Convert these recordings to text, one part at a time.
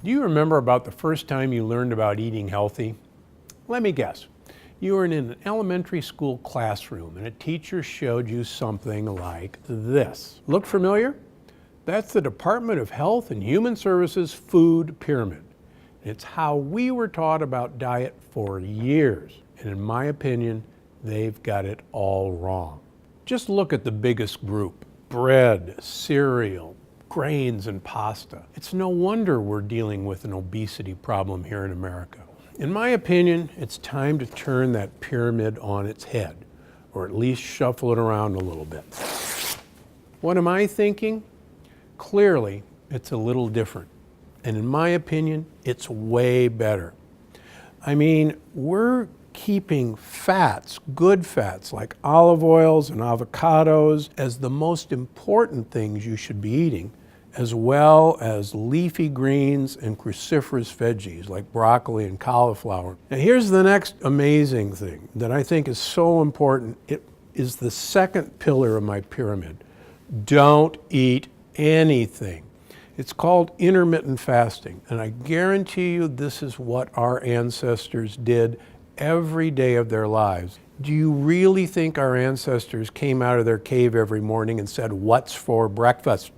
Do you remember about the first time you learned about eating healthy? Let me guess. You were in an elementary school classroom and a teacher showed you something like this. Look familiar? That's the Department of Health and Human Services food pyramid. It's how we were taught about diet for years. And in my opinion, they've got it all wrong. Just look at the biggest group: bread, cereal, grains, and pasta. It's no wonder we're dealing with an obesity problem here in America. In my opinion, it's time to turn that pyramid on its head, or at least shuffle it around a little bit. What am I thinking? Clearly, it's a little different. And in my opinion, it's way better. I mean, we're keeping fats, good fats like olive oils and avocados, as the most important things you should be eating, as well as leafy greens and cruciferous veggies like broccoli and cauliflower. Now here's the next amazing thing that I think is so important. It is the second pillar of my pyramid. Don't eat anything. It's called intermittent fasting, and I guarantee you this is what our ancestors did every day of their lives. Do you really think our ancestors came out of their cave every morning and said, "What's for breakfast?"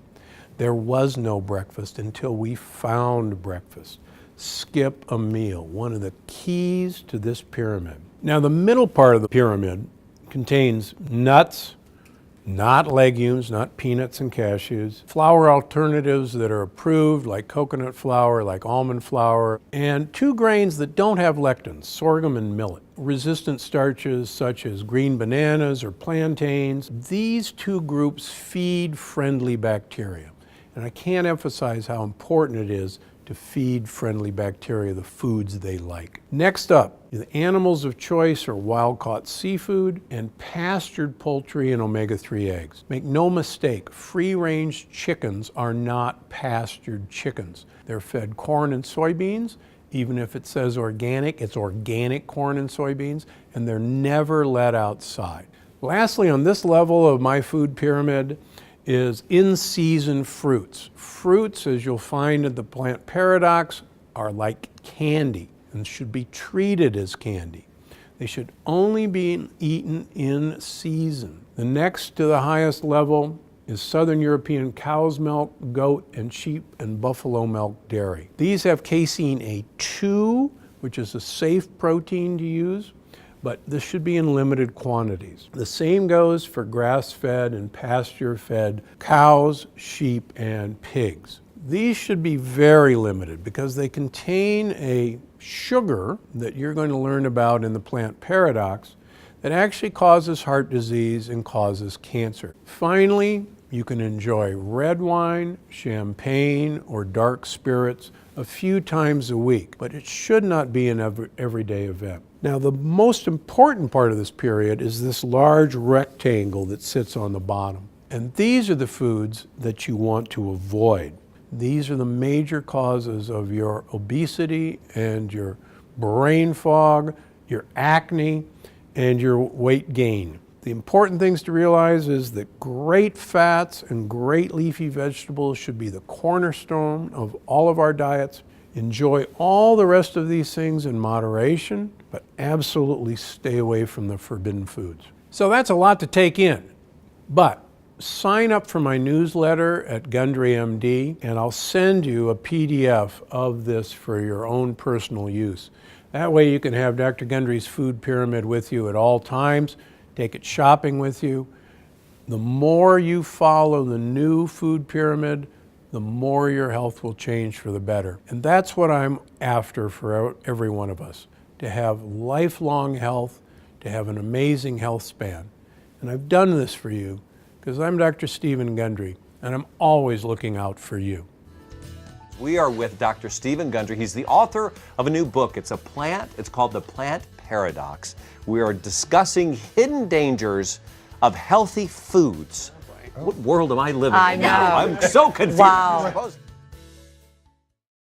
There was no breakfast until we found breakfast. Skip a meal, one of the keys to this pyramid. Now, the middle part of the pyramid contains nuts, not legumes, not peanuts and cashews, flour alternatives that are approved, like coconut flour, like almond flour, and two grains that don't have lectins, sorghum and millet. Resistant starches such as green bananas or plantains. These two groups feed friendly bacteria. And I can't emphasize how important it is to feed friendly bacteria the foods they like. Next up, the animals of choice are wild-caught seafood and pastured poultry and omega-3 eggs. Make no mistake, free-range chickens are not pastured chickens. They're fed corn and soybeans. Even if it says organic, it's organic corn and soybeans, and they're never let outside. Lastly, on this level of my food pyramid is in-season fruits. Fruits, as you'll find in the plant paradox, are like candy and should be treated as candy. They should only be eaten in season. The next to the highest level is Southern European cow's milk, goat, and sheep and buffalo milk dairy. These have casein A2, which is a safe protein to use, but this should be in limited quantities. The same goes for grass-fed and pasture-fed cows, sheep, and pigs. These should be very limited because they contain a sugar that you're going to learn about in the plant paradox that actually causes heart disease and causes cancer. Finally, you can enjoy red wine, champagne, or dark spirits a few times a week, but it should not be an everyday event. Now, the most important part of this period is this large rectangle that sits on the bottom. And these are the foods that you want to avoid. These are the major causes of your obesity and your brain fog, your acne, and your weight gain. The important things to realize is that great fats and great leafy vegetables should be the cornerstone of all of our diets. Enjoy all the rest of these things in moderation, but absolutely stay away from the forbidden foods. So that's a lot to take in, but sign up for my newsletter at Gundry MD, and I'll send you a PDF of this for your own personal use. That way you can have Dr. Gundry's food pyramid with you at all times. Take it shopping with you. The more you follow the new food pyramid, the more your health will change for the better. And that's what I'm after for every one of us, to have lifelong health, to have an amazing health span. And I've done this for you because I'm Dr. Stephen Gundry, and I'm always looking out for you. We are with Dr. Stephen Gundry. He's the author of a new book. It's called The Plant Paradox. We are discussing hidden dangers of healthy foods. What world am I living in now? I'm so confused. Wow.